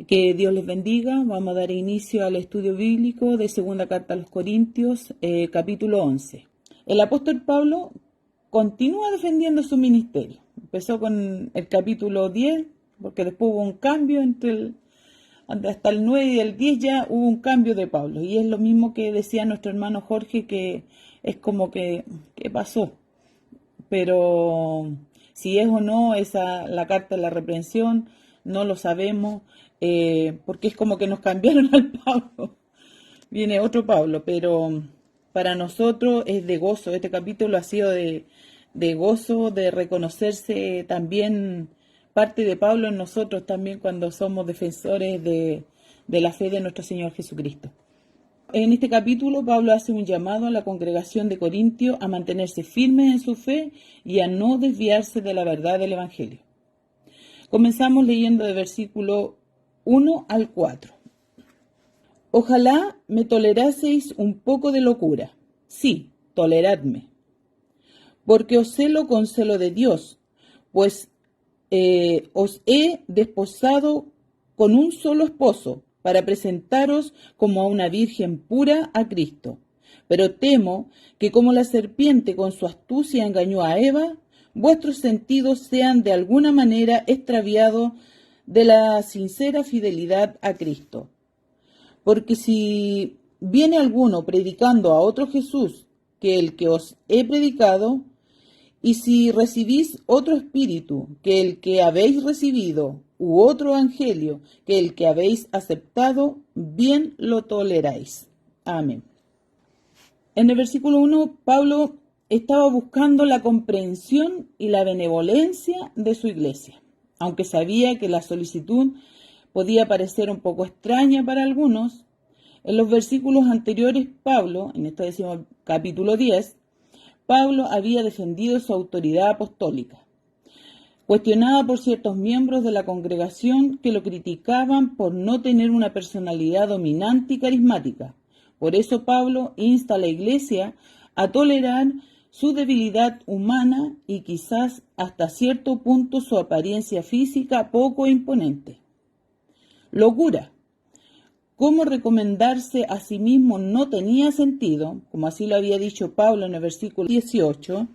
Que Dios les bendiga. Vamos a dar inicio al estudio bíblico de segunda carta a los Corintios, capítulo 11. El apóstol Pablo continúa defendiendo su ministerio. Empezó con el capítulo 10, porque después hubo un cambio hasta el 9 y el 10 ya hubo un cambio de Pablo. Y es lo mismo que decía nuestro hermano Jorge, que es como que, ¿qué pasó? Pero si es o no la carta de la reprensión, no lo sabemos, porque es como que nos cambiaron al Pablo. Viene otro Pablo, pero para nosotros es de gozo. Este capítulo ha sido de gozo, de reconocerse también parte de Pablo en nosotros también cuando somos defensores de la fe de nuestro Señor Jesucristo. En este capítulo, Pablo hace un llamado a la congregación de Corintio a mantenerse firmes en su fe y a no desviarse de la verdad del Evangelio. Comenzamos leyendo de versículo 1 al 4. Ojalá me toleraseis un poco de locura. Sí, toleradme. Porque os celo con celo de Dios, pues os he desposado con un solo esposo, para presentaros como a una virgen pura a Cristo. Pero temo que como la serpiente con su astucia engañó a Eva, vuestros sentidos sean de alguna manera extraviados de la sincera fidelidad a Cristo. Porque si viene alguno predicando a otro Jesús que el que os he predicado, y si recibís otro espíritu que el que habéis recibido, u otro evangelio que el que habéis aceptado, bien lo toleráis. Amén. En el versículo 1, Pablo estaba buscando la comprensión y la benevolencia de su iglesia, aunque sabía que la solicitud podía parecer un poco extraña para algunos. En los versículos anteriores, Pablo, en este capítulo 10, Pablo había defendido su autoridad apostólica, cuestionada por ciertos miembros de la congregación que lo criticaban por no tener una personalidad dominante y carismática. Por eso Pablo insta a la iglesia a tolerar su debilidad humana y quizás hasta cierto punto su apariencia física poco imponente. Locura. Cómo recomendarse a sí mismo no tenía sentido, como así lo había dicho Pablo en el versículo 18,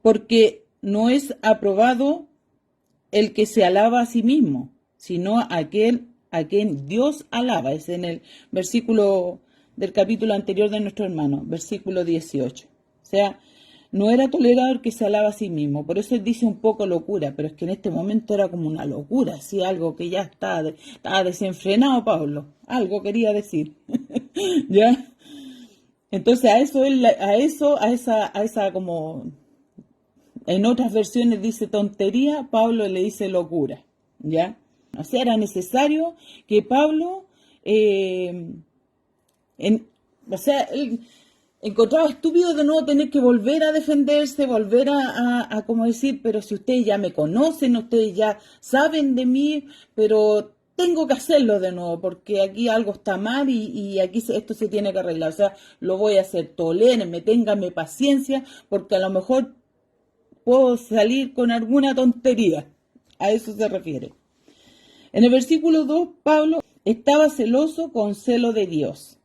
porque no es aprobado el que se alaba a sí mismo, sino aquel a quien Dios alaba. Es en el versículo del capítulo anterior de nuestro hermano, versículo 18. O sea, no era tolerado el que se alaba a sí mismo. Por eso él dice un poco locura, pero es que en este momento era como una locura, así algo que ya estaba desenfrenado Pablo. Algo quería decir. ¿Ya? Entonces a esa como en otras versiones dice tontería, Pablo le dice locura. ¿Ya? O sea, era necesario que Pablo él encontraba estúpido de nuevo tener que volver a defenderse, volver a como decir, pero si ustedes ya me conocen, ustedes ya saben de mí, pero tengo que hacerlo de nuevo, porque aquí algo está mal y aquí esto se tiene que arreglar. O sea, lo voy a hacer, tolérenme, ténganme paciencia, porque a lo mejor puedo salir con alguna tontería. A eso se refiere. En el versículo 2, Pablo estaba celoso con celo de Dios.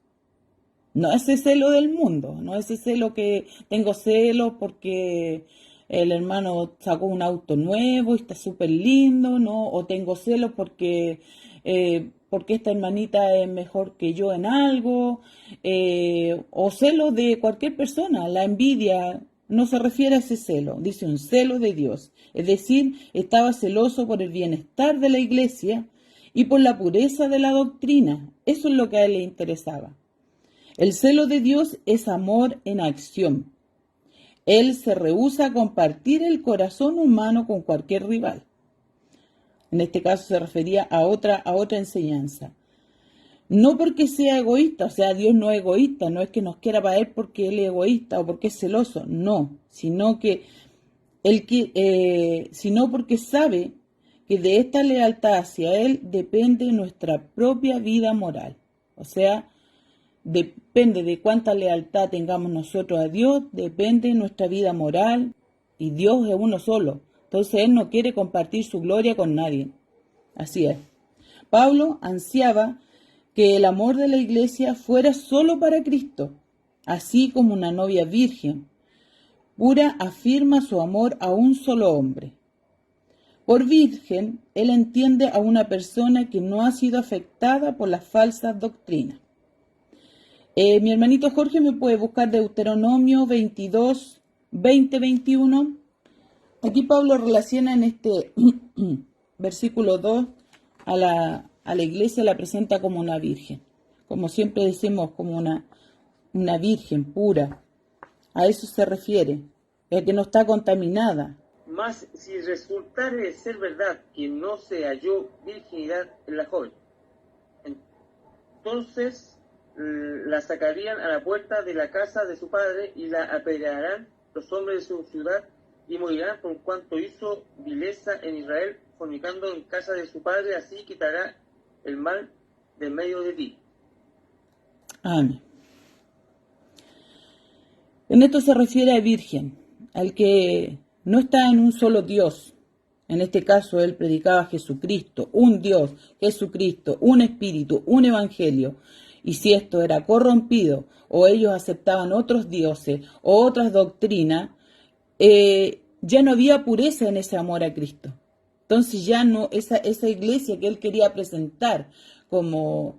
No ese celo del mundo, no ese celo que tengo celo porque el hermano sacó un auto nuevo y está súper lindo, ¿no? O tengo celo porque esta hermanita es mejor que yo en algo, o celo de cualquier persona. La envidia no se refiere a ese celo, dice un celo de Dios. Es decir, estaba celoso por el bienestar de la iglesia y por la pureza de la doctrina. Eso es lo que a él le interesaba. El celo de Dios es amor en acción. Él se rehúsa a compartir el corazón humano con cualquier rival. En este caso se refería a otra enseñanza. No porque sea egoísta, o sea, Dios no es egoísta, no es que nos quiera para Él porque Él es egoísta o porque es celoso, no, sino porque sabe que de esta lealtad hacia Él depende nuestra propia vida moral. O sea, depende de cuánta lealtad tengamos nosotros a Dios, depende de nuestra vida moral, y Dios es uno solo. Entonces Él no quiere compartir su gloria con nadie. Así es. Pablo ansiaba que el amor de la iglesia fuera solo para Cristo, así como una novia virgen pura afirma su amor a un solo hombre. Por virgen, él entiende a una persona que no ha sido afectada por las falsas doctrinas. Mi hermanito Jorge me puede buscar Deuteronomio 22, 20, 21. Aquí Pablo relaciona en este versículo 2 a la iglesia, la presenta como una virgen. Como siempre decimos, como una virgen pura. A eso se refiere, que no está contaminada. Mas si resultare ser verdad que no se halló virginidad en la joven, entonces la sacarían a la puerta de la casa de su padre y la apedrearán los hombres de su ciudad y morirán por cuanto hizo vileza en Israel, fornicando en casa de su padre, así quitará el mal de medio de ti. Amén. En esto se refiere a virgen, al que no está en un solo Dios. En este caso él predicaba a Jesucristo, un Dios, Jesucristo, un espíritu, un evangelio. Y si esto era corrompido o ellos aceptaban otros dioses o otras doctrinas, ya no había pureza en ese amor a Cristo. Entonces ya no, esa iglesia que él quería presentar como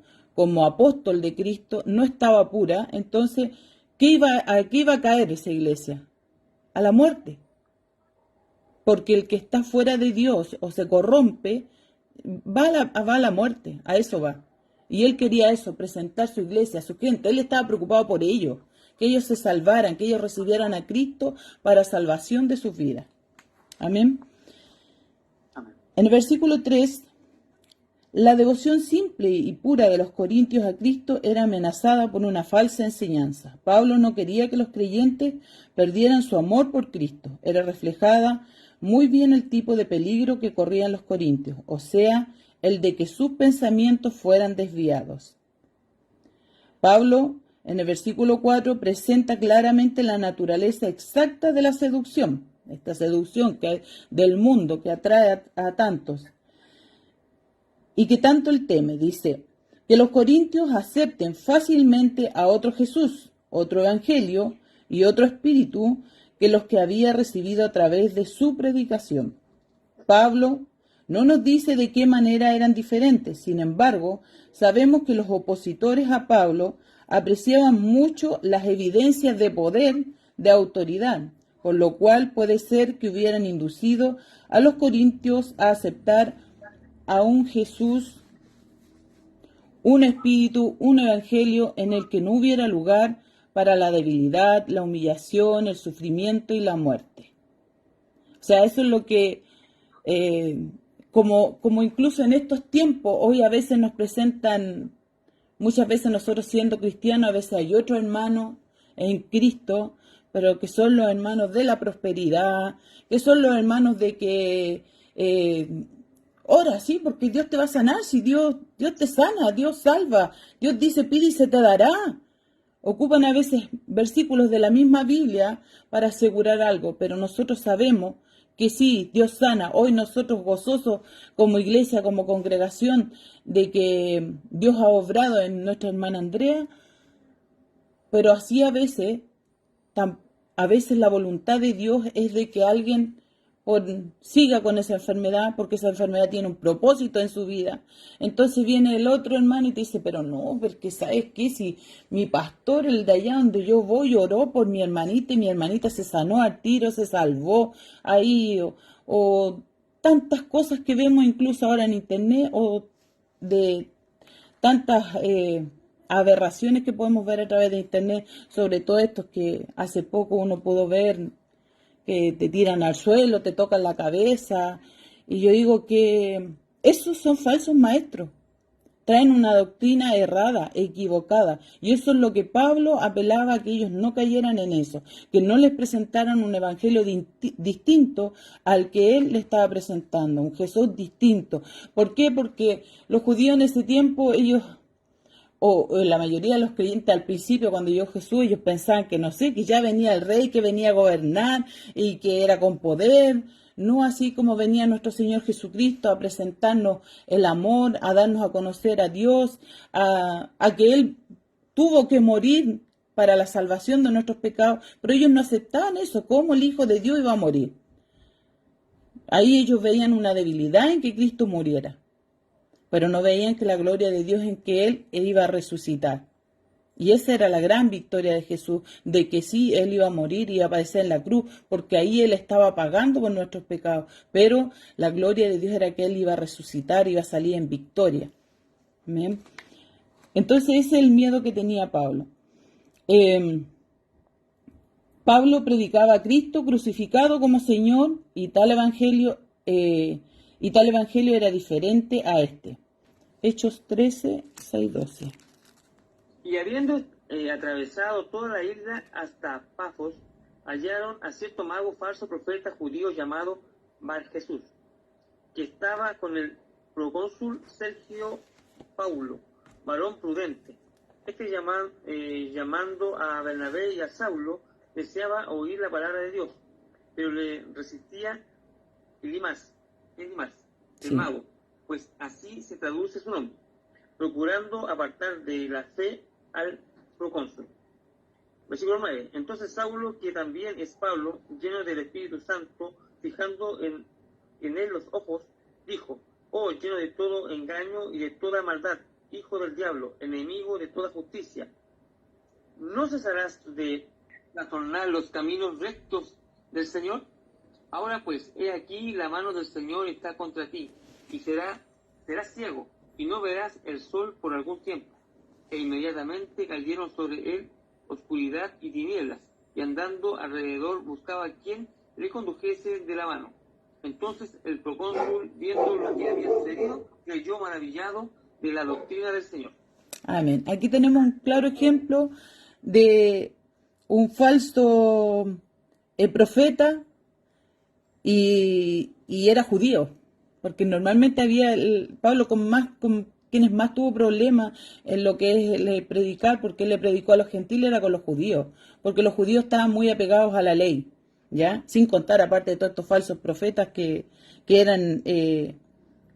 apóstol de Cristo no estaba pura. Entonces, ¿a qué iba a caer esa iglesia? A la muerte. Porque el que está fuera de Dios o se corrompe, va a la muerte, a eso va. Y él quería eso, presentar su iglesia, a su gente. Él estaba preocupado por ellos, que ellos se salvaran, que ellos recibieran a Cristo para salvación de sus vidas. Amén. En el versículo 3, la devoción simple y pura de los corintios a Cristo era amenazada por una falsa enseñanza. Pablo no quería que los creyentes perdieran su amor por Cristo. Era reflejada muy bien el tipo de peligro que corrían los corintios, o sea, el de que sus pensamientos fueran desviados. Pablo, en el versículo 4, presenta claramente la naturaleza exacta de la seducción, esta seducción del mundo que atrae a tantos y que tanto él teme. Dice que los corintios acepten fácilmente a otro Jesús, otro evangelio y otro espíritu que los que había recibido a través de su predicación. Pablo no nos dice de qué manera eran diferentes. Sin embargo, sabemos que los opositores a Pablo apreciaban mucho las evidencias de poder, de autoridad, por lo cual puede ser que hubieran inducido a los corintios a aceptar a un Jesús, un espíritu, un evangelio en el que no hubiera lugar para la debilidad, la humillación, el sufrimiento y la muerte. O sea, eso es lo que... Como incluso en estos tiempos, hoy a veces nos presentan, muchas veces nosotros siendo cristianos, a veces hay otros hermanos en Cristo, pero que son los hermanos de la prosperidad, que son los hermanos de que ora, sí, porque Dios te va a sanar, si Dios te sana, Dios salva, Dios dice pide y se te dará. Ocupan a veces versículos de la misma Biblia para asegurar algo, pero nosotros sabemos que sí, Dios sana. Hoy nosotros gozosos como iglesia, como congregación, de que Dios ha obrado en nuestra hermana Andrea, pero así a veces la voluntad de Dios es de que alguien siga con esa enfermedad, porque esa enfermedad tiene un propósito en su vida. Entonces viene el otro hermano y te dice, pero no, porque ¿sabes qué? Si mi pastor, el de allá donde yo voy, oró por mi hermanita y mi hermanita se sanó al tiro, se salvó ahí, o tantas cosas que vemos incluso ahora en internet, o de tantas aberraciones que podemos ver a través de internet, sobre todo estos que hace poco uno pudo ver, que te tiran al suelo, te tocan la cabeza, y yo digo que esos son falsos maestros, traen una doctrina errada, equivocada, y eso es lo que Pablo apelaba a que ellos no cayeran en eso, que no les presentaran un evangelio distinto al que él le estaba presentando, un Jesús distinto. ¿Por qué? Porque los judíos en ese tiempo, ellos... O la mayoría de los creyentes al principio, cuando llegó Jesús, ellos pensaban que no sé, que ya venía el rey, que venía a gobernar y que era con poder. no así como venía nuestro Señor Jesucristo a presentarnos el amor, a darnos a conocer a Dios, a que Él tuvo que morir para la salvación de nuestros pecados, pero ellos no aceptaban eso, cómo el Hijo de Dios iba a morir. Ahí ellos veían una debilidad en que Cristo muriera, pero no veían que la gloria de Dios en que Él iba a resucitar. Y esa era la gran victoria de Jesús, de que sí, Él iba a morir y iba a aparecer en la cruz, porque ahí Él estaba pagando por nuestros pecados, pero la gloria de Dios era que Él iba a resucitar, iba a salir en victoria. ¿Amén? Entonces ese es el miedo que tenía Pablo. Pablo predicaba a Cristo crucificado como Señor y tal evangelio era diferente a este. Hechos 13, 6, 12. Y habiendo atravesado toda la isla hasta Pafos, hallaron a cierto mago falso profeta judío llamado Bar Jesús, que estaba con el procónsul Sergio Paulo, varón prudente. Este llamando a Bernabé y a Saulo, deseaba oír la palabra de Dios, pero le resistía Elimas, el mago, pues así se traduce su nombre, procurando apartar de la fe al procónsul. Versículo 9. Entonces Saulo, que también es Pablo, lleno del Espíritu Santo, fijando en él los ojos, dijo: oh, lleno de todo engaño y de toda maldad, hijo del diablo, enemigo de toda justicia, ¿no cesarás de trastornar los caminos rectos del Señor? Ahora pues, he aquí la mano del Señor está contra ti, y serás ciego, y no verás el sol por algún tiempo. E inmediatamente cayeron sobre él oscuridad y tinieblas, y andando alrededor buscaba a quien le condujese de la mano. Entonces el procónsul, viendo lo que había sucedido, creyó maravillado de la doctrina del Señor. Amén. Aquí tenemos un claro ejemplo de un falso profeta y era judío, porque normalmente había Pablo con quienes más tuvo problemas en lo que es el predicar, porque él le predicó a los gentiles, era con los judíos, porque los judíos estaban muy apegados a la ley, ¿ya? Sin contar, aparte de todos estos falsos profetas que eran, que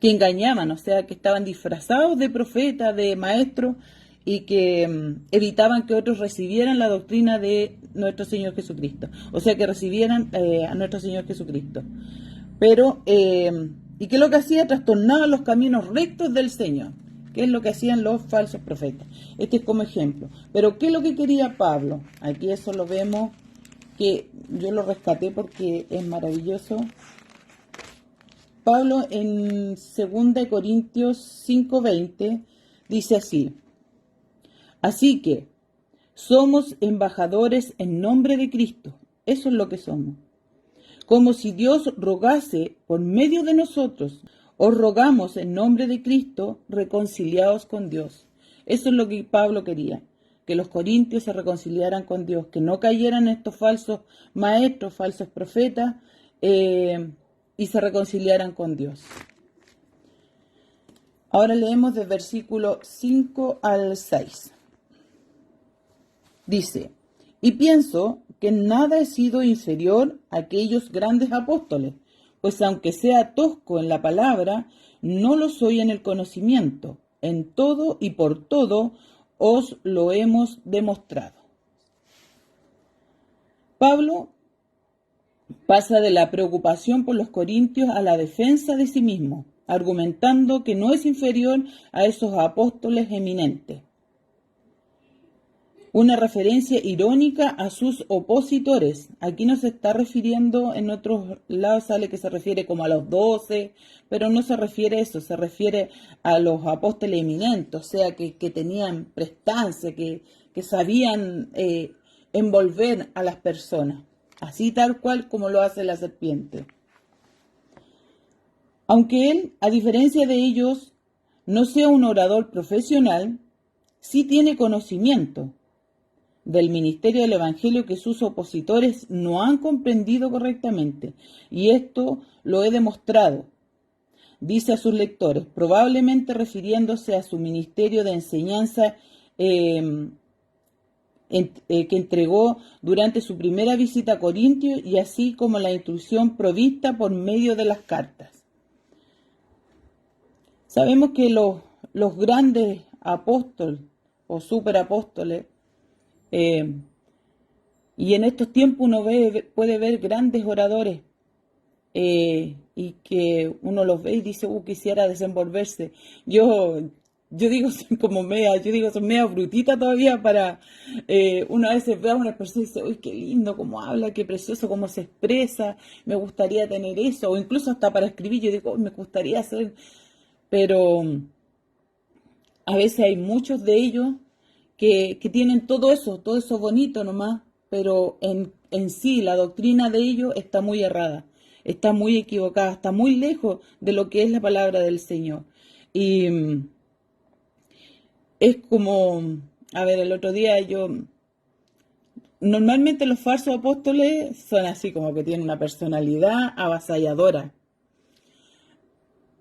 engañaban, o sea, que estaban disfrazados de profetas, de maestros, y que evitaban que otros recibieran la doctrina de nuestro Señor Jesucristo, o sea, que recibieran a nuestro Señor Jesucristo. Pero, ¿y qué es lo que hacía? Trastornaba los caminos rectos del Señor, que es lo que hacían los falsos profetas. Este es como ejemplo. Pero, ¿qué es lo que quería Pablo? Aquí eso lo vemos, que yo lo rescaté porque es maravilloso. Pablo en 2 Corintios 5:20 dice así: así que somos embajadores en nombre de Cristo. Eso es lo que somos. Como si Dios rogase por medio de nosotros. Os rogamos en nombre de Cristo, reconciliados con Dios. Eso es lo que Pablo quería, que los corintios se reconciliaran con Dios, que no cayeran estos falsos maestros, falsos profetas, y se reconciliaran con Dios. Ahora leemos del versículo 5 al 6. Dice: y pienso que en nada he sido inferior a aquellos grandes apóstoles, pues aunque sea tosco en la palabra, no lo soy en el conocimiento. En todo y por todo os lo hemos demostrado. Pablo pasa de la preocupación por los corintios a la defensa de sí mismo, argumentando que no es inferior a esos apóstoles eminentes. Una referencia irónica a sus opositores. Aquí no se está refiriendo, en otros lados sale que se refiere como a los 12, pero no se refiere a eso, se refiere a los apóstoles eminentes, o sea, que tenían prestancia, que sabían envolver a las personas, así tal cual como lo hace la serpiente. Aunque él, a diferencia de ellos, no sea un orador profesional, sí tiene conocimiento del ministerio del Evangelio que sus opositores no han comprendido correctamente, y esto lo he demostrado, dice a sus lectores, probablemente refiriéndose a su ministerio de enseñanza que entregó durante su primera visita a Corintios y así como la instrucción provista por medio de las cartas. Sabemos que los grandes apóstoles o superapóstoles, y en estos tiempos uno puede ver grandes oradores y que uno los ve y dice, quisiera desenvolverse. Yo digo, son media brutita todavía para, uno a veces ve a una persona y dice, uy, qué lindo cómo habla, qué precioso cómo se expresa, me gustaría tener eso, o incluso hasta para escribir, yo digo, me gustaría hacer, pero a veces hay muchos de ellos que tienen todo eso bonito nomás, pero en sí la doctrina de ellos está muy errada, está muy equivocada, está muy lejos de lo que es la palabra del Señor. Y es como, a ver, el otro día normalmente los falsos apóstoles son así como que tienen una personalidad avasalladora.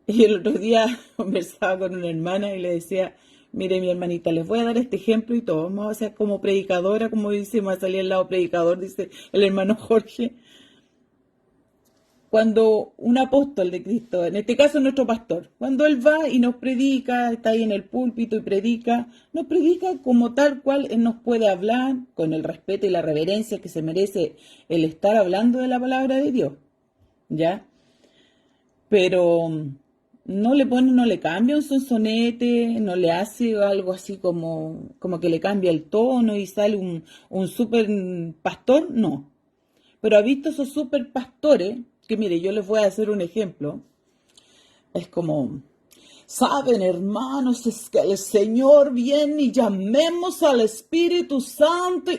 Y el otro día conversaba con una hermana y le decía, mire mi hermanita, les voy a dar este ejemplo y todo, vamos a hacer como predicadora, como dice, me va a salir al lado predicador, dice el hermano Jorge. Cuando un apóstol de Cristo, en este caso nuestro pastor, cuando él va y nos predica, está ahí en el púlpito y nos predica como tal cual él nos puede hablar, con el respeto y la reverencia que se merece el estar hablando de la palabra de Dios, ¿ya? Pero no le cambia un sonsonete, no le hace algo así como que le cambia el tono y sale un super pastor, no. Pero ha visto esos super pastores, que mire, yo les voy a hacer un ejemplo. Es como, saben hermanos, es que el Señor viene y llamemos al Espíritu Santo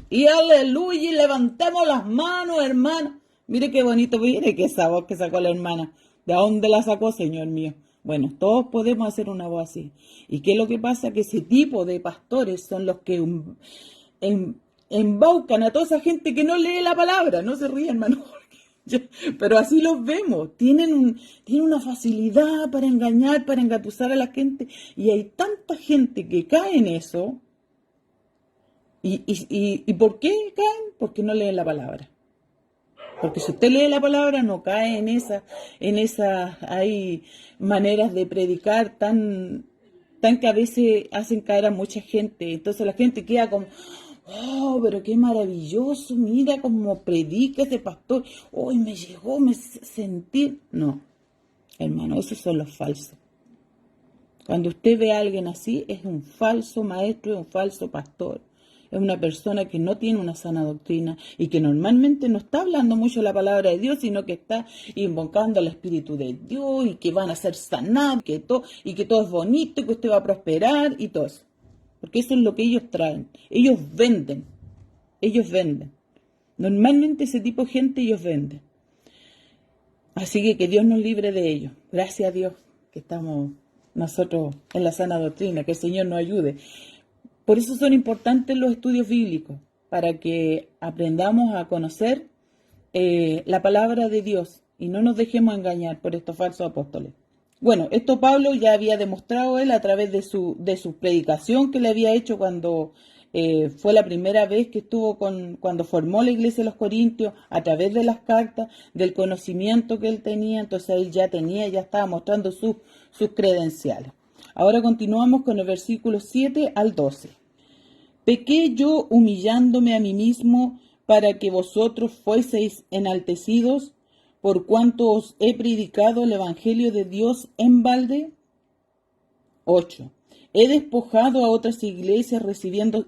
y aleluya y levantemos las manos, hermanos. Mire qué bonito, mire qué esa voz que sacó la hermana. ¿De dónde la sacó, Señor mío? Bueno, todos podemos hacer una voz así. ¿Y qué es lo que pasa? Que ese tipo de pastores son los que embaucan a toda esa gente que no lee la palabra. No se ríen, hermano. Pero así los vemos. Tienen una facilidad para engañar, para engatusar a la gente. Y hay tanta gente que cae en eso. ¿Y por qué caen? Porque no leen la palabra. Porque si usted lee la palabra no cae en esas hay maneras de predicar tan que a veces hacen caer a mucha gente. Entonces la gente queda como, oh, pero qué maravilloso, mira cómo predica ese pastor. Hoy me llegó, me sentí. No, hermano, esos son los falsos. Cuando usted ve a alguien así, es un falso maestro, es un falso pastor. Es una persona que no tiene una sana doctrina y que normalmente no está hablando mucho la palabra de Dios, sino que está invocando al Espíritu de Dios y que van a ser sanados y que todo es bonito y que usted va a prosperar y todo eso. Porque eso es lo que ellos traen. Ellos venden. Normalmente ese tipo de gente ellos venden. Así que Dios nos libre de ellos. Gracias a Dios que estamos nosotros en la sana doctrina, que el Señor nos ayude. Por eso son importantes los estudios bíblicos, para que aprendamos a conocer la palabra de Dios y no nos dejemos engañar por estos falsos apóstoles. Bueno, esto Pablo ya había demostrado él a través de su predicación que le había hecho cuando fue la primera vez que estuvo cuando formó la iglesia de los Corintios, a través de las cartas, del conocimiento que él tenía. Entonces él ya estaba mostrando sus credenciales. Ahora continuamos con el versículo 7 al 12. ¿Pequé yo humillándome a mí mismo para que vosotros fueseis enaltecidos, por cuanto os he predicado el evangelio de Dios en balde? 8. He despojado a otras iglesias recibiendo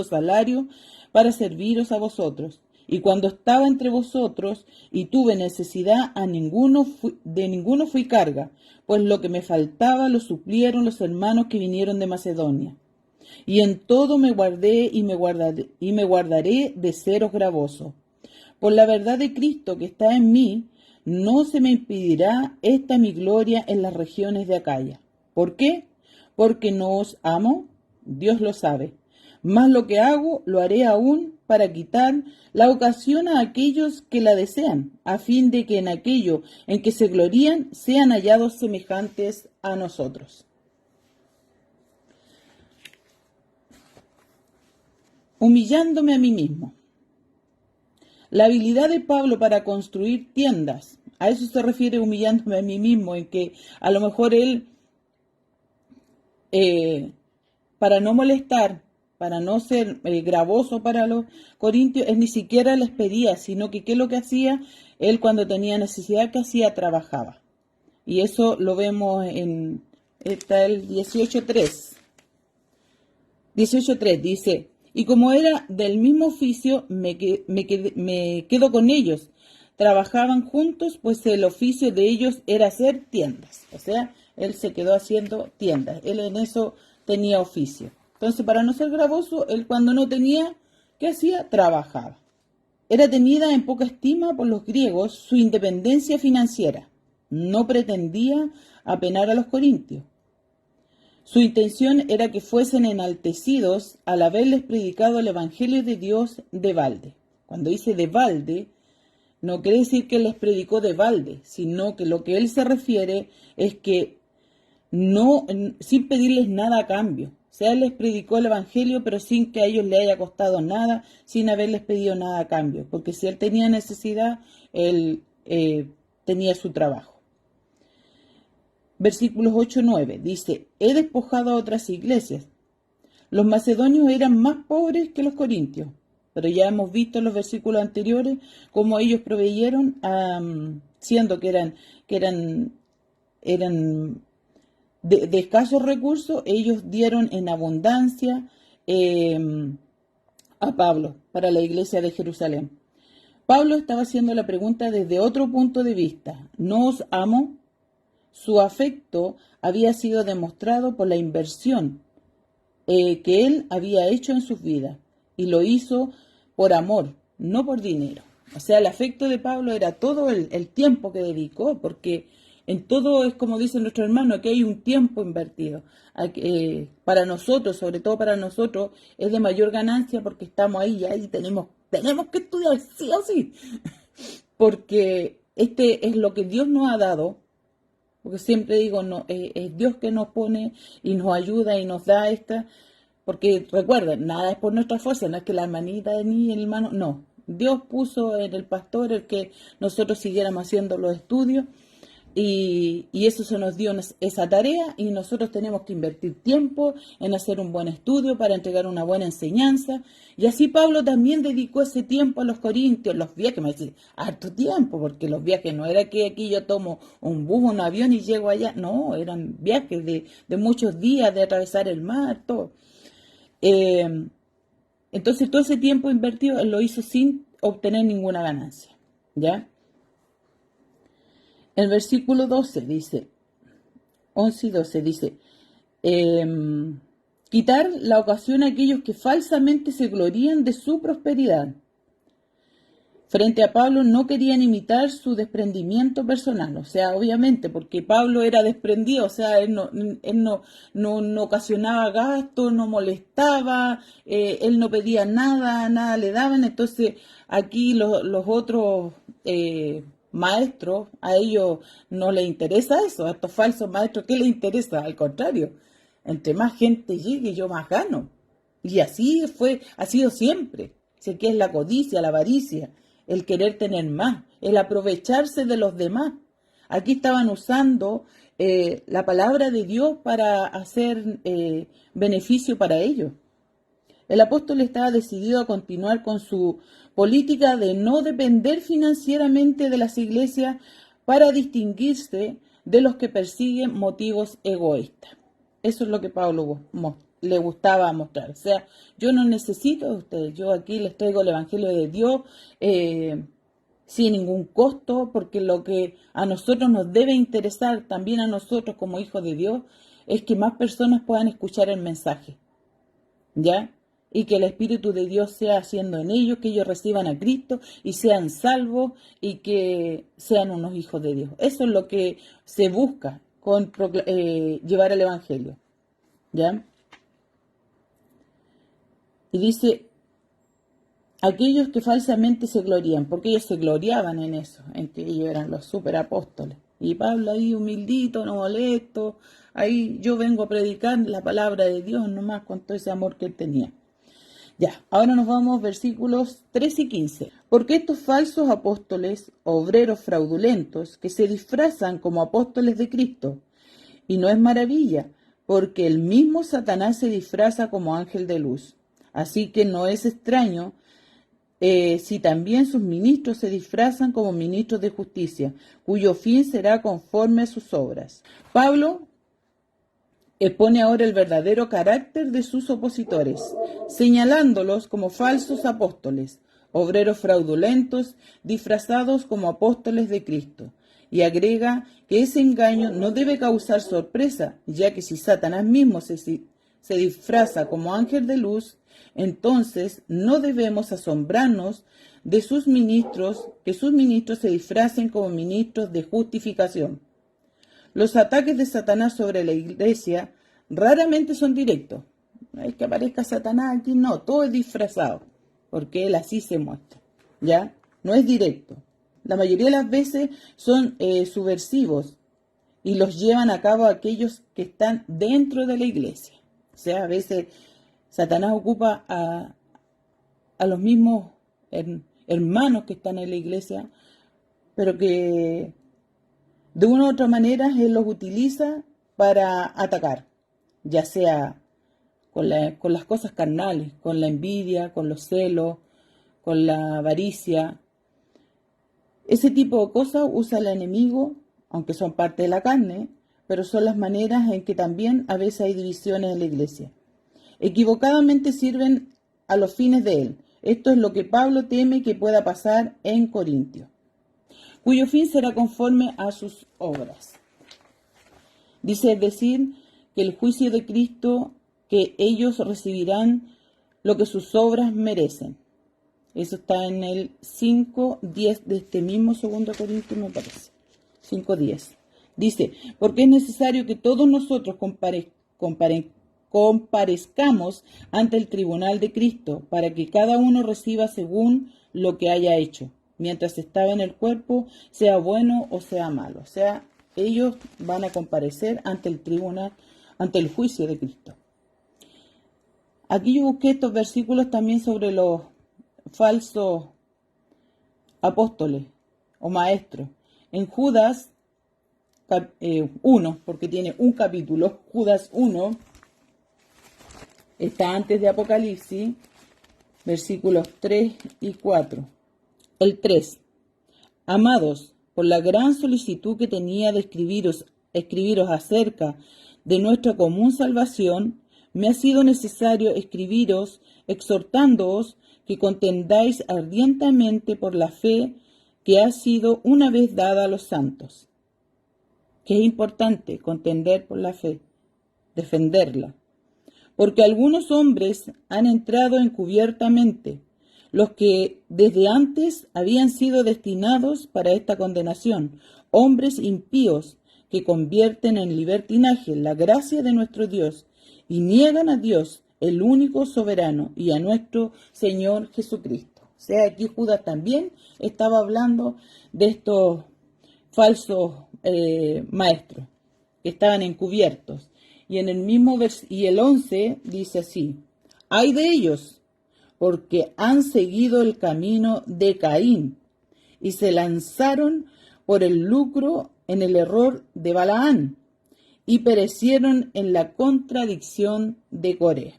salario para serviros a vosotros. Y cuando estaba entre vosotros y tuve necesidad, de ninguno fui carga, pues lo que me faltaba lo suplieron los hermanos que vinieron de Macedonia. Y en todo me guardé y me guardaré de seros gravoso. Por la verdad de Cristo que está en mí, no se me impedirá esta mi gloria en las regiones de Acaya. ¿Por qué? Porque no os amo, Dios lo sabe. Mas lo que hago lo haré aún para quitar la ocasión a aquellos que la desean, a fin de que en aquello en que se glorían sean hallados semejantes a nosotros. humillándome a mí mismo. La habilidad de Pablo para construir tiendas, a eso se refiere humillándome a mí mismo, en que a lo mejor él, para no molestar, para no ser gravoso para los corintios, él ni siquiera les pedía, sino que ¿qué es lo que hacía? Él cuando tenía necesidad, ¿qué hacía? Trabajaba. Y eso lo vemos está el 18.3. 18.3 dice, y como era del mismo oficio, me quedo con ellos. Trabajaban juntos, pues el oficio de ellos era hacer tiendas. O sea, él se quedó haciendo tiendas. Él en eso tenía oficio. Entonces, para no ser gravoso, él cuando no tenía, ¿qué hacía? Trabajaba. Era tenida en poca estima por los griegos su independencia financiera. No pretendía apenar a los corintios. Su intención era que fuesen enaltecidos al haberles predicado el Evangelio de Dios de balde. Cuando dice de balde, no quiere decir que les predicó de balde, sino que lo que él se refiere es que no, sin pedirles nada a cambio. O sea, él les predicó el Evangelio, pero sin que a ellos le haya costado nada, sin haberles pedido nada a cambio. Porque si él tenía necesidad, él tenía su trabajo. Versículos 8-9 dice, he despojado a otras iglesias. Los macedonios eran más pobres que los corintios, pero ya hemos visto en los versículos anteriores cómo ellos proveyeron, siendo que eran de escasos recursos, ellos dieron en abundancia a Pablo para la iglesia de Jerusalén. Pablo estaba haciendo la pregunta desde otro punto de vista. ¿No os amo? Su afecto había sido demostrado por la inversión que él había hecho en sus vidas, y lo hizo por amor, no por dinero. O sea, el afecto de Pablo era todo el tiempo que dedicó, porque en todo es como dice nuestro hermano, que hay un tiempo invertido. Para nosotros, sobre todo para nosotros, es de mayor ganancia porque estamos ahí ya y tenemos que estudiar sí o sí, porque este es lo que Dios nos ha dado. Porque siempre digo, no, es Dios que nos pone y nos ayuda y nos da esta. Porque recuerden, nada es por nuestra fuerza, no es que la hermanita ni el hermano, no. Dios puso en el pastor el que nosotros siguiéramos haciendo los estudios y eso se nos dio esa tarea y nosotros tenemos que invertir tiempo en hacer un buen estudio para entregar una buena enseñanza. Y así Pablo también dedicó ese tiempo a los corintios, los viajes, me dice, harto tiempo, porque los viajes no era que aquí yo tomo un bus, un avión y llego allá, no, eran viajes de muchos días, de atravesar el mar, todo. Entonces todo ese tiempo invertido él lo hizo sin obtener ninguna ganancia, ¿ya? El versículo 12 dice, 11 y 12 dice, quitar la ocasión a aquellos que falsamente se glorían de su prosperidad. Frente a Pablo no querían imitar su desprendimiento personal, o sea, obviamente, porque Pablo era desprendido, o sea, él no ocasionaba gastos, no molestaba, él no pedía nada le daban, entonces aquí los otros maestros, a ellos no les interesa eso, a estos falsos maestros, ¿qué les interesa? Al contrario, entre más gente llegue, yo más gano. Y así ha sido siempre, sé que es la codicia, la avaricia, el querer tener más, el aprovecharse de los demás. Aquí estaban usando la palabra de Dios para hacer beneficio para ellos. El apóstol estaba decidido a continuar con su política de no depender financieramente de las iglesias para distinguirse de los que persiguen motivos egoístas. Eso es lo que Pablo le gustaba mostrar. O sea, yo no necesito de ustedes, yo aquí les traigo el Evangelio de Dios sin ningún costo, porque lo que a nosotros nos debe interesar, también a nosotros como hijos de Dios, es que más personas puedan escuchar el mensaje, ¿ya? Y que el Espíritu de Dios sea haciendo en ellos, que ellos reciban a Cristo y sean salvos y que sean unos hijos de Dios. Eso es lo que se busca con llevar el Evangelio, ¿ya? Y dice, aquellos que falsamente se glorían, porque ellos se gloriaban en eso, en que ellos eran los superapóstoles. Y Pablo ahí humildito, no molesto, ahí yo vengo a predicar la palabra de Dios nomás con todo ese amor que él tenía. Ya, ahora nos vamos versículos 3 y 15. Porque estos falsos apóstoles, obreros fraudulentos, que se disfrazan como apóstoles de Cristo, y no es maravilla, porque el mismo Satanás se disfraza como ángel de luz. Así que no es extraño si también sus ministros se disfrazan como ministros de justicia, cuyo fin será conforme a sus obras. Pablo expone ahora el verdadero carácter de sus opositores, señalándolos como falsos apóstoles, obreros fraudulentos, disfrazados como apóstoles de Cristo, y agrega que ese engaño no debe causar sorpresa, ya que si Satanás mismo se disfraza como ángel de luz, entonces no debemos asombrarnos de sus ministros, que sus ministros se disfracen como ministros de justificación. Los ataques de Satanás sobre la iglesia raramente son directos. No es que aparezca Satanás aquí, no, todo es disfrazado, porque él así se muestra, ¿ya? No es directo. La mayoría de las veces son subversivos y los llevan a cabo aquellos que están dentro de la iglesia. O sea, a veces Satanás ocupa a los mismos hermanos que están en la iglesia, pero que de una u otra manera él los utiliza para atacar, ya sea con las cosas carnales, con la envidia, con los celos, con la avaricia. Ese tipo de cosas usa el enemigo, aunque son parte de la carne, pero son las maneras en que también a veces hay divisiones en la iglesia. Equivocadamente sirven a los fines de él. Esto es lo que Pablo teme que pueda pasar en Corintios, cuyo fin será conforme a sus obras. Dice, es decir, que el juicio de Cristo, que ellos recibirán lo que sus obras merecen. Eso está en el 5:10 de este mismo 2 Corintios, me parece. 5:10. Dice, porque es necesario que todos nosotros comparezcamos ante el tribunal de Cristo, para que cada uno reciba según lo que haya hecho, mientras estaba en el cuerpo, sea bueno o sea malo. O sea, ellos van a comparecer ante el tribunal, ante el juicio de Cristo. Aquí yo busqué estos versículos también sobre los falsos apóstoles o maestros. En Judas 1, porque tiene un capítulo, Judas 1, está antes de Apocalipsis, versículos 3 y 4. El 3. Amados, por la gran solicitud que tenía de escribiros acerca de nuestra común salvación, me ha sido necesario escribiros exhortándoos que contendáis ardientemente por la fe que ha sido una vez dada a los santos. Que es importante contender por la fe, defenderla. Porque algunos hombres han entrado encubiertamente, los que desde antes habían sido destinados para esta condenación, hombres impíos que convierten en libertinaje la gracia de nuestro Dios y niegan a Dios, el único soberano, y a nuestro Señor Jesucristo. O sea, aquí Judas también estaba hablando de estos falsos maestros que estaban encubiertos. Y en el mismo y el 11 dice así, ¡ay de ellos! Porque han seguido el camino de Caín y se lanzaron por el lucro en el error de Balaán y perecieron en la contradicción de Coré.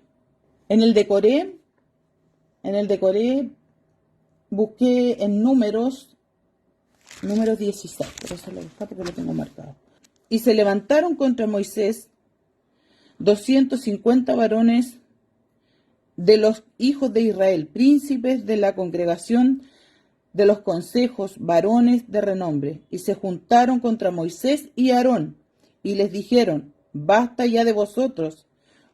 En el de Coré busqué en números 16, pero se lo busqué porque lo tengo marcado. Y se levantaron contra Moisés 250 varones de los hijos de Israel, príncipes de la congregación de los consejos, varones de renombre, y se juntaron contra Moisés y Aarón, y les dijeron, basta ya de vosotros,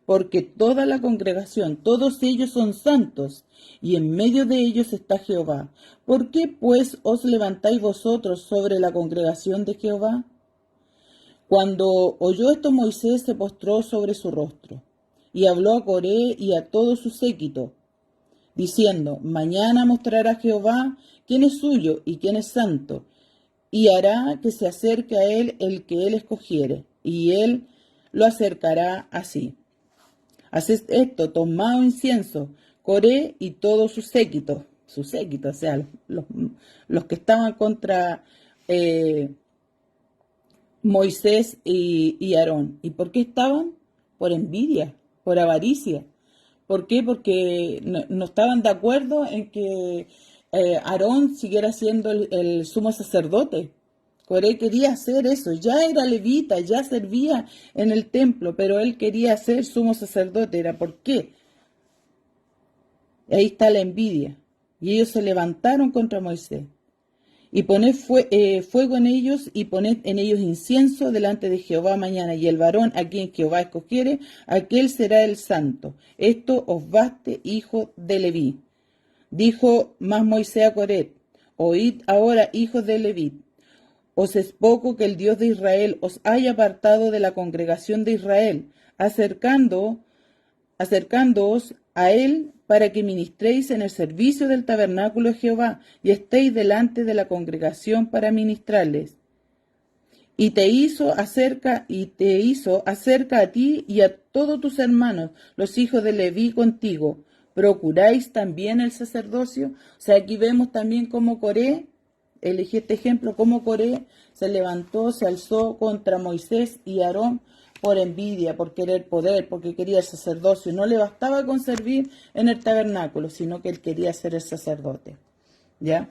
porque toda la congregación, todos ellos son santos, y en medio de ellos está Jehová. ¿Por qué pues os levantáis vosotros sobre la congregación de Jehová? Cuando oyó esto, Moisés se postró sobre su rostro, y habló a Coré y a todo su séquito, diciendo, mañana mostrará Jehová quién es suyo y quién es santo, y hará que se acerque a él el que él escogiere, y él lo acercará así. Haced esto, tomad incienso, Coré y todo su séquito, o sea, los que estaban contra Moisés y Aarón. ¿Y por qué estaban? Por envidia, por avaricia. ¿Por qué? Porque no estaban de acuerdo en que Aarón siguiera siendo el sumo sacerdote. Coré quería hacer eso, ya era levita, ya servía en el templo, pero él quería ser sumo sacerdote. ¿Era por qué? Ahí está la envidia. Y ellos se levantaron contra Moisés. Y poned fuego en ellos y poned en ellos incienso delante de Jehová mañana. Y el varón a quien Jehová escogiere, aquel será el santo. Esto os baste, hijo de Leví. Dijo más Moisés a Coré: oíd ahora, hijos de Leví. Os es poco que el Dios de Israel os haya apartado de la congregación de Israel, acercándoos a él para que ministréis en el servicio del tabernáculo de Jehová y estéis delante de la congregación para ministrarles. Y te hizo acerca a ti y a todos tus hermanos, los hijos de Leví contigo. ¿Procuráis también el sacerdocio? O sea, aquí vemos también cómo Coré, elegí este ejemplo, cómo Coré se levantó, se alzó contra Moisés y Aarón por envidia, por querer poder, porque quería el sacerdocio. No le bastaba con servir en el tabernáculo, sino que él quería ser el sacerdote. ¿Ya?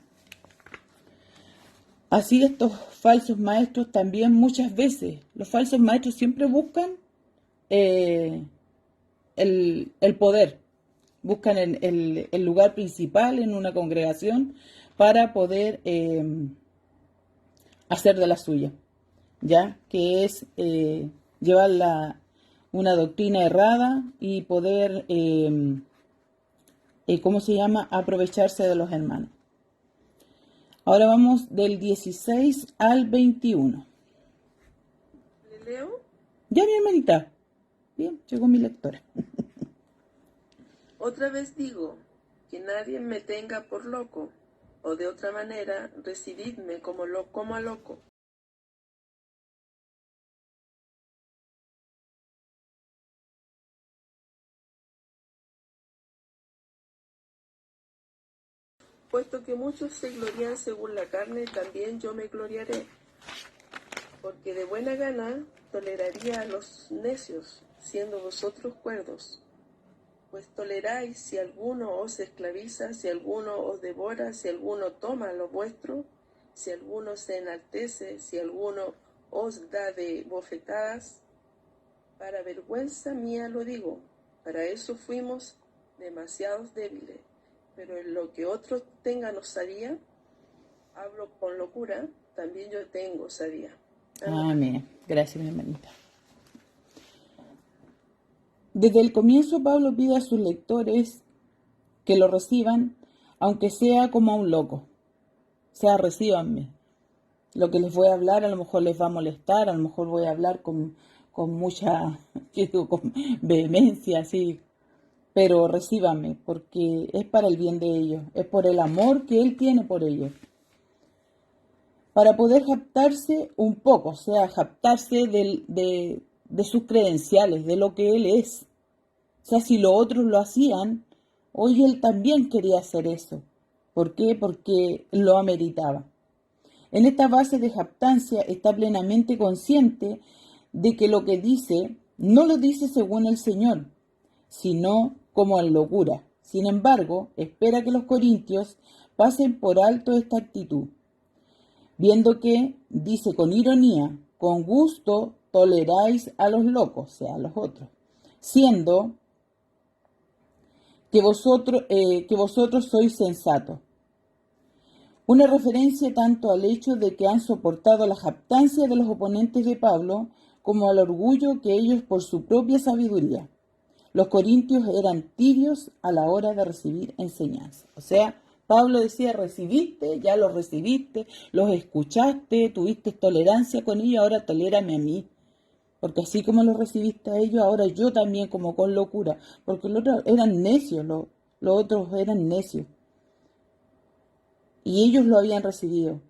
Así estos falsos maestros también muchas veces, los falsos maestros siempre buscan el poder, buscan el lugar principal en una congregación para poder hacer de la suya, ¿ya? Que es llevar una doctrina errada y poder, ¿cómo se llama?, aprovecharse de los hermanos. Ahora vamos del 16 al 21. ¿Le leo? Ya, mi hermanita. Bien, llegó mi lectora. Otra vez digo, que nadie me tenga por loco, o de otra manera, recibidme como a loco. Puesto que muchos se glorían según la carne, también yo me gloriaré, porque de buena gana toleraría a los necios, siendo vosotros cuerdos. Pues toleráis si alguno os esclaviza, si alguno os devora, si alguno toma lo vuestro, si alguno se enaltece, si alguno os da de bofetadas. Para vergüenza mía lo digo, para eso fuimos demasiados débiles. Pero en lo que otros tengan osadía, hablo con locura, también yo tengo osadía. Amén. Gracias, mi hermanita. Desde el comienzo, Pablo pide a sus lectores que lo reciban, aunque sea como a un loco. O sea, recíbanme. Lo que les voy a hablar a lo mejor les va a molestar, a lo mejor voy a hablar con mucha, con vehemencia, así. Pero recíbanme, porque es para el bien de ellos, es por el amor que Él tiene por ellos. Para poder jactarse un poco, o sea, jactarse de sus credenciales, de lo que Él es. O sea, si los otros lo hacían, hoy Él también quería hacer eso. ¿Por qué? Porque lo ameritaba. En esta base de jactancia está plenamente consciente de que lo que dice no lo dice según el Señor, sino como en locura. Sin embargo, espera que los corintios pasen por alto esta actitud, viendo que, dice con ironía, con gusto toleráis a los locos, o sea, a los otros, siendo que vosotros sois sensatos. Una referencia tanto al hecho de que han soportado la jactancia de los oponentes de Pablo, como al orgullo que ellos por su propia sabiduría. Los corintios eran tibios a la hora de recibir enseñanza. O sea, Pablo decía, recibiste, ya los recibiste, los escuchaste, tuviste tolerancia con ellos, ahora tolérame a mí. Porque así como los recibiste a ellos, ahora yo también como con locura. Porque los otros eran necios, los otros eran necios. Y ellos lo habían recibido.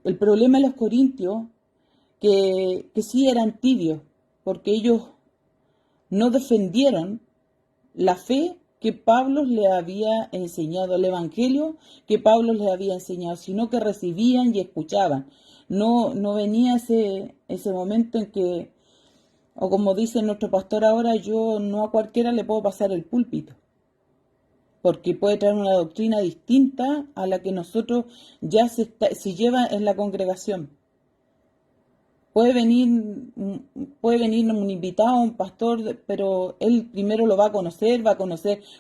El problema de los corintios, que sí eran tibios, porque ellos no defendieron la fe que Pablo le había enseñado, el evangelio que Pablo les había enseñado, sino que recibían y escuchaban. No venía ese momento en que, o como dice nuestro pastor ahora, yo no a cualquiera le puedo pasar el púlpito, porque puede traer una doctrina distinta a la que nosotros ya se lleva en la congregación. Puede venir un invitado, un pastor, pero él primero lo va a conocer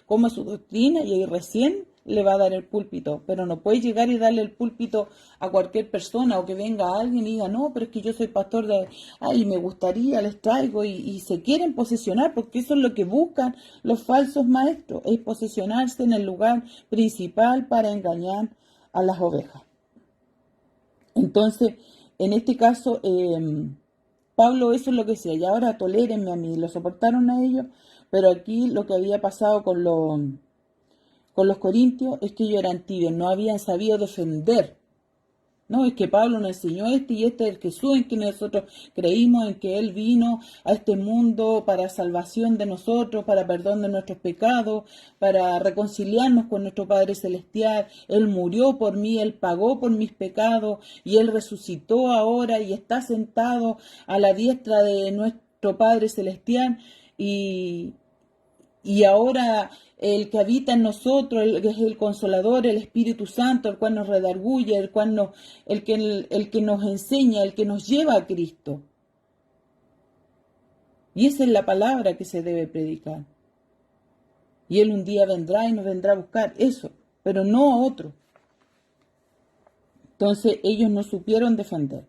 cómo es su doctrina y ahí recién le va a dar el púlpito. Pero no puede llegar y darle el púlpito a cualquier persona o que venga alguien y diga, no, pero es que yo soy pastor me gustaría, les traigo y se quieren posesionar porque eso es lo que buscan los falsos maestros, es posesionarse en el lugar principal para engañar a las ovejas. Entonces, en este caso, Pablo eso es lo que decía, y ahora tolérenme a mí, lo soportaron a ellos, pero aquí lo que había pasado con los corintios es que ellos eran tibios, no habían sabido defender. No, es que Pablo nos enseñó y este es el Jesús en que nosotros creímos, en que Él vino a este mundo para salvación de nosotros, para perdón de nuestros pecados, para reconciliarnos con nuestro Padre Celestial. Él murió por mí, Él pagó por mis pecados y Él resucitó ahora y está sentado a la diestra de nuestro Padre Celestial y ahora el que habita en nosotros, el que es el Consolador, el Espíritu Santo, el cual nos redarguye, el que nos enseña, el que nos lleva a Cristo. Y esa es la palabra que se debe predicar. Y Él un día vendrá y nos vendrá a buscar eso, pero no a otro. Entonces ellos no supieron defender.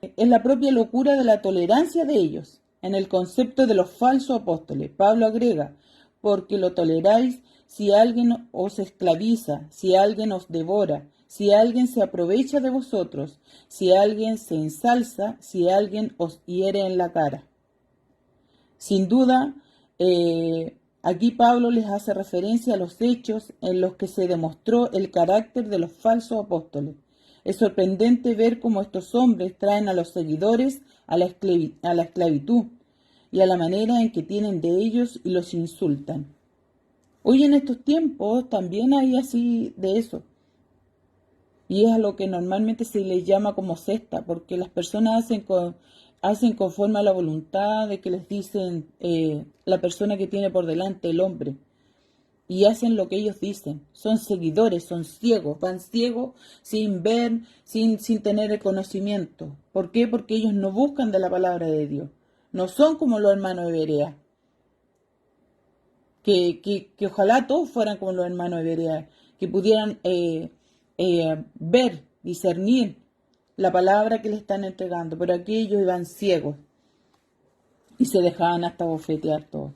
Es la propia locura de la tolerancia de ellos. En el concepto de los falsos apóstoles, Pablo agrega, porque lo toleráis si alguien os esclaviza, si alguien os devora, si alguien se aprovecha de vosotros, si alguien se ensalza, si alguien os hiere en la cara. Sin duda, aquí Pablo les hace referencia a los hechos en los que se demostró el carácter de los falsos apóstoles. Es sorprendente ver cómo estos hombres traen a los seguidores a la esclavitud y a la manera en que tienen de ellos y los insultan. Hoy en estos tiempos también hay así de eso. Y es a lo que normalmente se les llama como secta, porque las personas hacen conforme a la voluntad de que les dicen la persona que tiene por delante, el hombre. Y hacen lo que ellos dicen. Son seguidores, son ciegos, van ciegos sin ver, sin tener el conocimiento. ¿Por qué? Porque ellos no buscan de la palabra de Dios. No son como los hermanos de Berea. Que ojalá todos fueran como los hermanos de Berea, que pudieran ver, discernir la palabra que le están entregando. Pero aquí ellos iban ciegos y se dejaban hasta bofetear todo.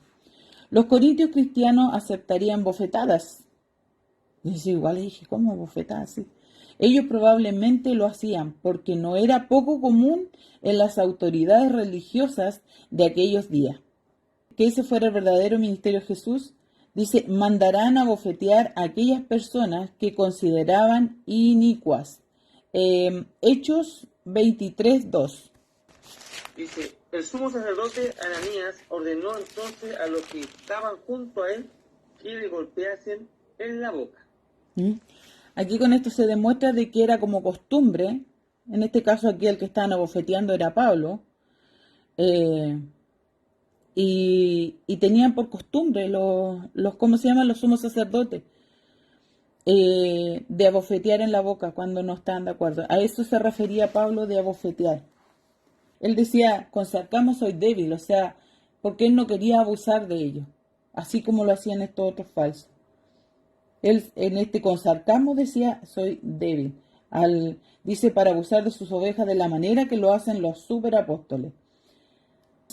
Los corintios cristianos aceptarían bofetadas. Y igual dije, ¿cómo bofetadas? Sí. Ellos probablemente lo hacían porque no era poco común en las autoridades religiosas de aquellos días. Que ese fuera el verdadero ministerio de Jesús, dice, mandarán a bofetear a aquellas personas que consideraban inicuas. Hechos 23:2. Dice, el sumo sacerdote Ananías ordenó entonces a los que estaban junto a él que le golpeasen en la boca. Aquí con esto se demuestra de que era como costumbre, en este caso aquí el que estaban abofeteando era Pablo, y tenían por costumbre ¿cómo se llaman? Los sumos sacerdotes, de abofetear en la boca cuando no estaban de acuerdo. A eso se refería Pablo de abofetear. Él decía, con sarcasmo soy débil, o sea, porque él no quería abusar de ellos, así como lo hacían estos otros falsos. Él con sarcasmo decía, soy débil. Dice, para abusar de sus ovejas de la manera que lo hacen los superapóstoles.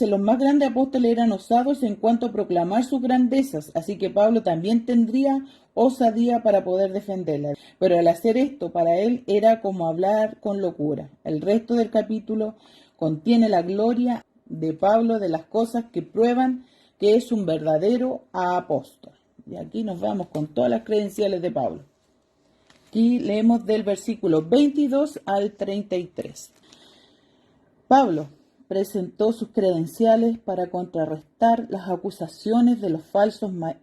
Los más grandes apóstoles eran osados en cuanto a proclamar sus grandezas, así que Pablo también tendría osadía para poder defenderla. Pero al hacer esto, para él era como hablar con locura. El resto del capítulo contiene la gloria de Pablo de las cosas que prueban que es un verdadero apóstol. Y aquí nos vamos con todas las credenciales de Pablo. Aquí leemos del versículo 22 al 33. Pablo, presentó sus credenciales para contrarrestar las acusaciones de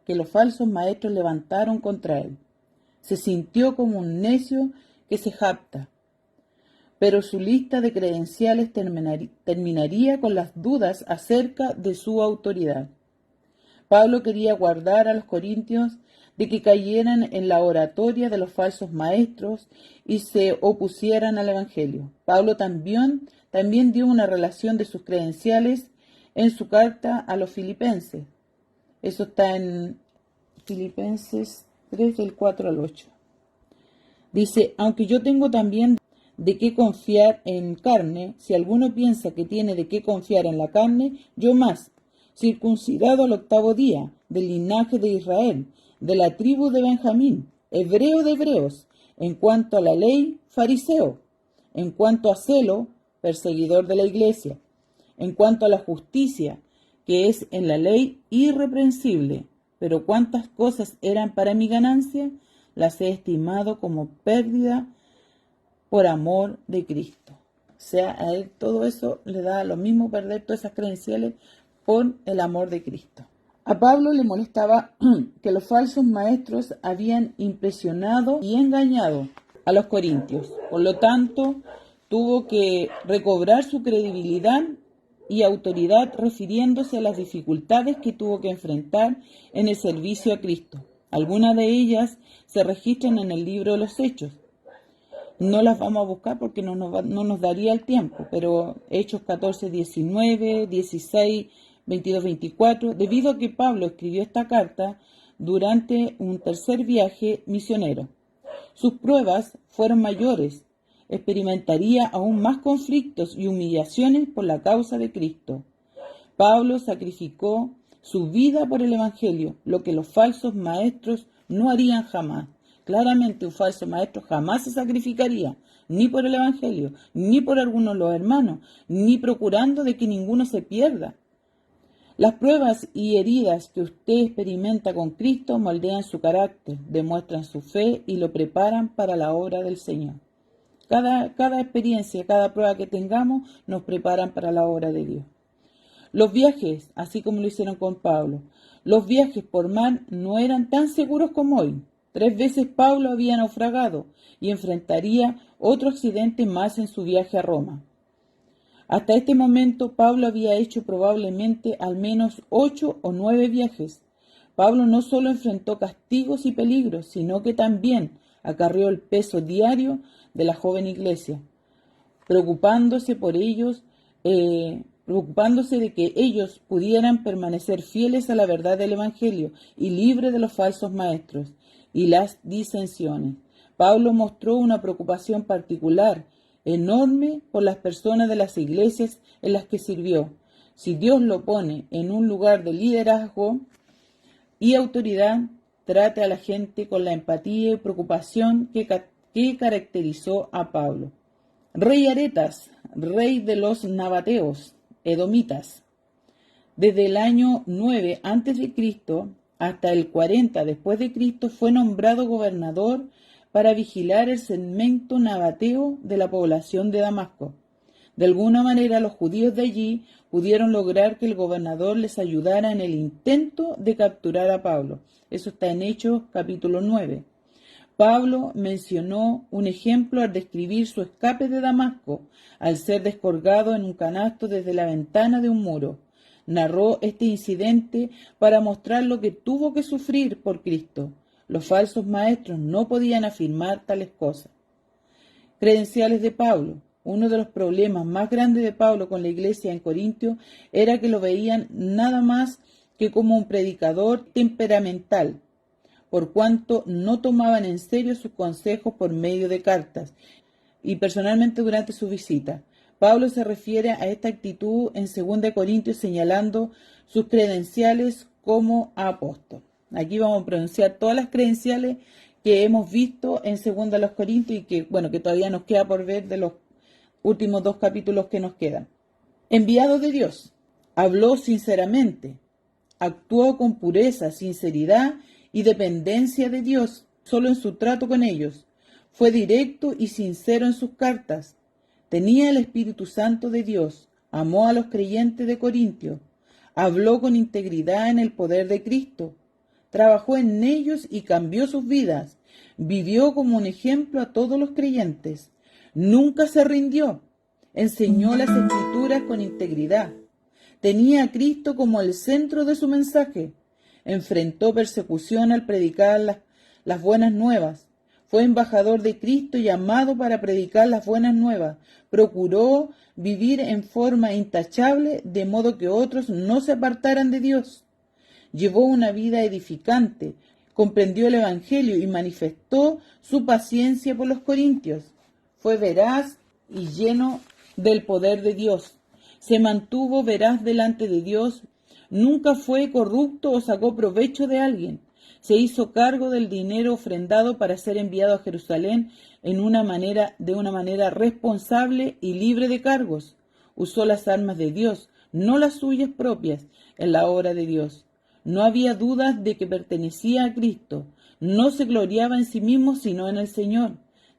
que los falsos maestros levantaron contra él. Se sintió como un necio que se jacta, pero su lista de credenciales terminaría con las dudas acerca de su autoridad. Pablo quería guardar a los corintios de que cayeran en la oratoria de los falsos maestros y se opusieran al Evangelio. Pablo también dio una relación de sus credenciales en su carta a los filipenses. Eso está en Filipenses 3, del 4 al 8. Dice, aunque yo tengo también de qué confiar en carne, si alguno piensa que tiene de qué confiar en la carne, yo más, circuncidado al 8º día, del linaje de Israel, de la tribu de Benjamín, hebreo de hebreos, en cuanto a la ley, fariseo, en cuanto a celo, perseguidor de la iglesia, en cuanto a la justicia, que es en la ley irreprensible, pero cuántas cosas eran para mi ganancia, las he estimado como pérdida por amor de Cristo. O sea, a él todo eso le da lo mismo perder todas esas credenciales por el amor de Cristo. A Pablo le molestaba que los falsos maestros habían impresionado y engañado a los corintios. Por lo tanto, tuvo que recobrar su credibilidad y autoridad refiriéndose a las dificultades que tuvo que enfrentar en el servicio a Cristo. Algunas de ellas se registran en el libro de los Hechos. No las vamos a buscar porque no nos daría el tiempo, pero Hechos 14, 19, 16, 22, 24, debido a que Pablo escribió esta carta durante un tercer viaje misionero. Sus pruebas fueron mayores, experimentaría aún más conflictos y humillaciones por la causa de Cristo. Pablo sacrificó su vida por el Evangelio, lo que los falsos maestros no harían jamás. Claramente un falso maestro jamás se sacrificaría, ni por el Evangelio, ni por algunos de los hermanos, ni procurando de que ninguno se pierda. Las pruebas y heridas que usted experimenta con Cristo moldean su carácter, demuestran su fe y lo preparan para la obra del Señor. Cada experiencia, cada prueba que tengamos, nos preparan para la obra de Dios. Los viajes, así como lo hicieron con Pablo, los viajes por mar no eran tan seguros como hoy. 3 veces Pablo había naufragado y enfrentaría otro accidente más en su viaje a Roma. Hasta este momento, Pablo había hecho probablemente al menos 8 o 9 viajes. Pablo no solo enfrentó castigos y peligros, sino que también acarreó el peso diario de la joven iglesia, preocupándose de que ellos pudieran permanecer fieles a la verdad del Evangelio y libres de los falsos maestros y las disensiones. Pablo mostró una preocupación particular, enorme, por las personas de las iglesias en las que sirvió. Si Dios lo pone en un lugar de liderazgo y autoridad, trate a la gente con la empatía y preocupación que caracterizó a Pablo. Rey Aretas, rey de los nabateos, edomitas. Desde el año 9 a.C. hasta el 40 después de Cristo fue nombrado gobernador para vigilar el segmento nabateo de la población de Damasco. De alguna manera los judíos de allí pudieron lograr que el gobernador les ayudara en el intento de capturar a Pablo. Eso está en Hechos capítulo 9. Pablo mencionó un ejemplo al describir su escape de Damasco, al ser descolgado en un canasto desde la ventana de un muro. Narró este incidente para mostrar lo que tuvo que sufrir por Cristo. Los falsos maestros no podían afirmar tales cosas. Credenciales de Pablo. Uno de los problemas más grandes de Pablo con la iglesia en Corintio era que lo veían nada más que como un predicador temperamental, por cuanto no tomaban en serio sus consejos por medio de cartas y personalmente durante su visita. Pablo se refiere a esta actitud en 2 Corintios señalando sus credenciales como apóstol. Aquí vamos a pronunciar todas las credenciales que hemos visto en 2 Corintios y que todavía nos queda por ver de los últimos 2 capítulos que nos quedan. Enviado de Dios, habló sinceramente, actuó con pureza, sinceridad y dependencia de Dios, solo en su trato con ellos. Fue directo y sincero en sus cartas. Tenía el Espíritu Santo de Dios, amó a los creyentes de Corintios, habló con integridad en el poder de Cristo, trabajó en ellos y cambió sus vidas, vivió como un ejemplo a todos los creyentes, nunca se rindió, enseñó las Escrituras con integridad, tenía a Cristo como el centro de su mensaje, enfrentó persecución al predicar las buenas nuevas, fue embajador de Cristo y llamado para predicar las buenas nuevas, procuró vivir en forma intachable de modo que otros no se apartaran de Dios. Llevó una vida edificante, comprendió el Evangelio y manifestó su paciencia por los corintios. Fue veraz y lleno del poder de Dios. Se mantuvo veraz delante de Dios, nunca fue corrupto o sacó provecho de alguien. Se hizo cargo del dinero ofrendado para ser enviado a Jerusalén de una manera responsable y libre de cargos. Usó las armas de Dios, no las suyas propias, en la obra de Dios. No había dudas de que pertenecía a Cristo. No se gloriaba en sí mismo, sino en el Señor.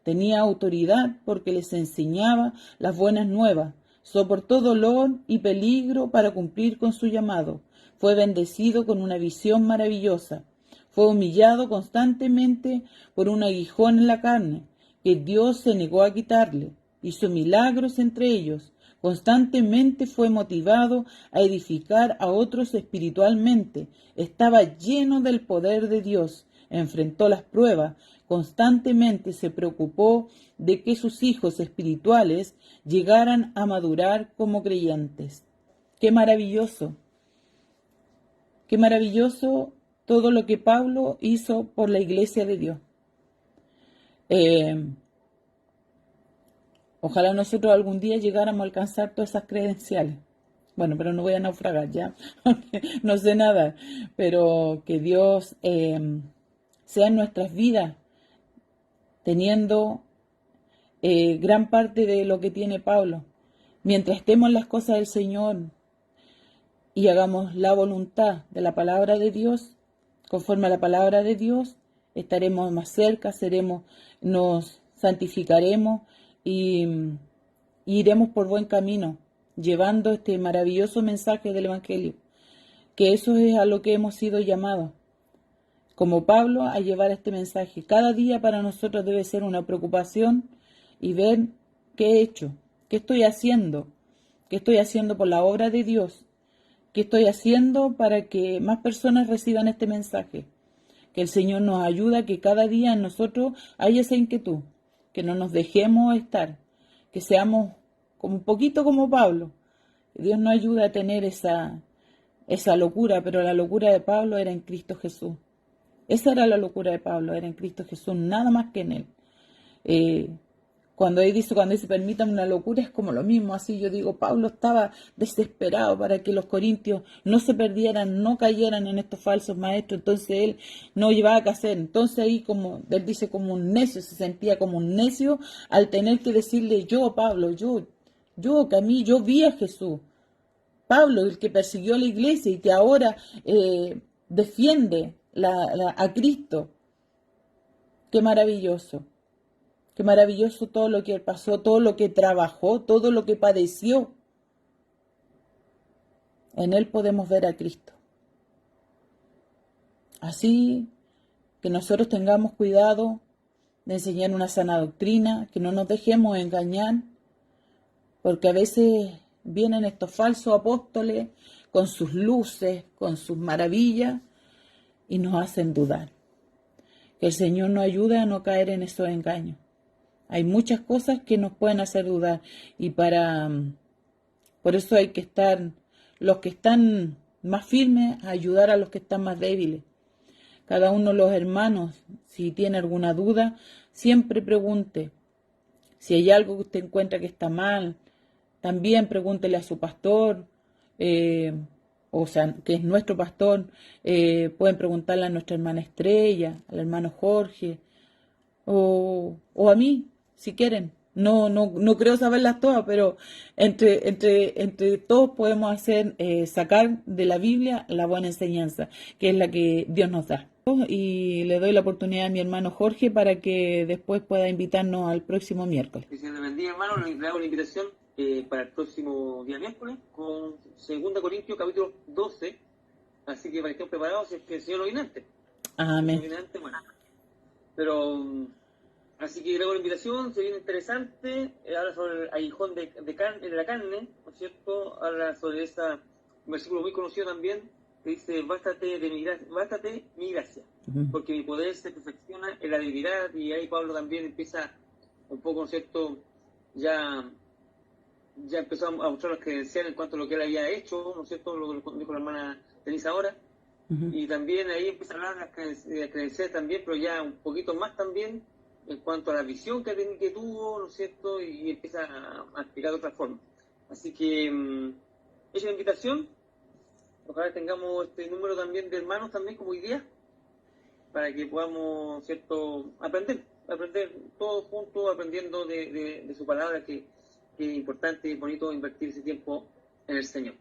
Tenía autoridad porque les enseñaba las buenas nuevas. Soportó dolor y peligro para cumplir con su llamado. Fue bendecido con una visión maravillosa. Fue humillado constantemente por un aguijón en la carne, que Dios se negó a quitarle. Hizo milagros entre ellos. Constantemente fue motivado a edificar a otros espiritualmente. Estaba lleno del poder de Dios. Enfrentó las pruebas. Constantemente se preocupó de que sus hijos espirituales llegaran a madurar como creyentes. ¡Qué maravilloso! ¡Qué maravilloso todo lo que Pablo hizo por la iglesia de Dios! Ojalá nosotros algún día llegáramos a alcanzar todas esas credenciales. Bueno, pero no voy a naufragar ya, no sé nada, pero que Dios sea en nuestras vidas, teniendo gran parte de lo que tiene Pablo. Mientras estemos en las cosas del Señor y hagamos la voluntad de la palabra de Dios, conforme a la palabra de Dios, estaremos más cerca, nos santificaremos y iremos por buen camino, llevando este maravilloso mensaje del Evangelio, que eso es a lo que hemos sido llamados, como Pablo, a llevar este mensaje. Cada día para nosotros debe ser una preocupación y ver qué he hecho, qué estoy haciendo por la obra de Dios, qué estoy haciendo para que más personas reciban este mensaje. Que el Señor nos ayude a que cada día en nosotros haya esa inquietud, que no nos dejemos estar, que seamos como un poquito como Pablo. Dios nos ayuda a tener esa locura, pero la locura de Pablo era en Cristo Jesús. Esa era la locura de Pablo, era en Cristo Jesús, nada más que en Él. Cuando dice permítame una locura, es como lo mismo, así yo digo, Pablo estaba desesperado para que los corintios no se perdieran, no cayeran en estos falsos maestros, entonces él no llevaba que hacer, entonces ahí como, él dice como un necio, se sentía como un necio al tener que decirle yo, Pablo, yo vi a Jesús, Pablo, el que persiguió a la iglesia y que ahora defiende a Cristo. Qué maravilloso. Qué maravilloso todo lo que él pasó, todo lo que trabajó, todo lo que padeció. En él podemos ver a Cristo. Así que nosotros tengamos cuidado de enseñar una sana doctrina, que no nos dejemos engañar, porque a veces vienen estos falsos apóstoles con sus luces, con sus maravillas, y nos hacen dudar. Que el Señor nos ayude a no caer en esos engaños. Hay muchas cosas que nos pueden hacer dudar y por eso hay que estar, los que están más firmes, a ayudar a los que están más débiles. Cada uno de los hermanos, si tiene alguna duda, siempre pregunte. Si hay algo que usted encuentra que está mal, también pregúntele a su pastor, que es nuestro pastor. Pueden preguntarle a nuestra hermana Estrella, al hermano Jorge, o a mí, si quieren. No creo saberlas todas, pero entre todos podemos sacar de la Biblia la buena enseñanza, que es la que Dios nos da. Y le doy la oportunidad a mi hermano Jorge para que después pueda invitarnos al próximo miércoles. Que se le bendiga, hermano, le hago la invitación para el próximo día miércoles con 2 Corintios capítulo 12, así que para que estén preparados si es que el Señor lo viene antes. Amén. Bueno. Pero así que luego la invitación se viene interesante, habla sobre el aguijón de la carne, ¿no es cierto? Habla sobre un versículo muy conocido también, que dice, bástate mi gracia, porque mi poder se perfecciona en la debilidad, y ahí Pablo también empieza un poco, ¿no es cierto? Ya empezó a mostrar las credenciales en cuanto a lo que él había hecho, ¿no es cierto? Lo que dijo la hermana Denise ahora. Y también ahí empieza a hablar de las credenciales también, pero ya un poquito más también en cuanto a la visión que tuvo, ¿no es cierto? Y empieza a explicar de otra forma. Así que es una invitación. Ojalá tengamos este número también de hermanos también como hoy día, para que podamos, ¿cierto?, aprender todos juntos, aprendiendo de su palabra, que es importante y bonito invertir ese tiempo en el Señor.